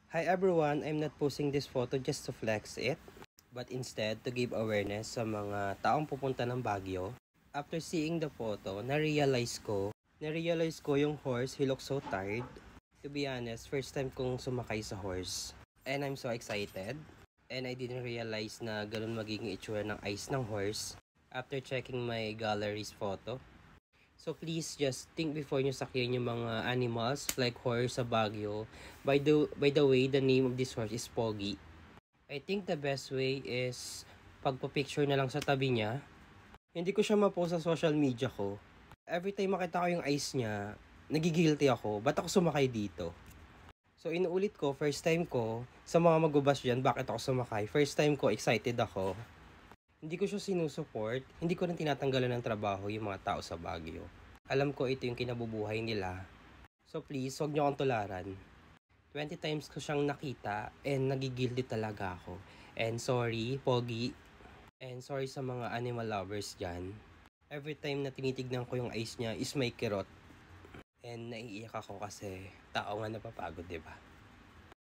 Hi everyone, I'm not posting this photo just to flex it, but instead to give awareness sa mga taong pupunta ng Baguio. After seeing the photo, na-realize ko yung horse, he looks so tired. To be honest, first time kong sumakay sa horse. And I'm so excited. And I didn't realize na ganun magiging itsura ng eyes ng horse after checking my gallery's photo. So please just think before nyo sakyan yung mga animals like horse sa Baguio. By the way, the name of this horse is Pogi. I think the best way is pagpa-picture na lang sa tabi niya. Hindi ko siya ma-post sa social media ko. Every time makita ko yung eyes niya, nagigilty ako. Ba't ako sumakay dito? So inuulit ko, first time ko, sa mga magbabash dyan, bakit ako sumakay? First time ko, excited ako. Hindi ko siya sinusupport, hindi ko rin tinatanggalan ng trabaho yung mga tao sa Baguio. Alam ko ito yung kinabubuhay nila. So please, huwag niyo akong tularan. 20 times ko siyang nakita and nagigilty talaga ako. And sorry, Pogi. And sorry sa mga animal lovers dyan. Every time na tinitignan ko yung eyes niya is may kirot. And naiiyak ako kasi tao nga napapagod, diba?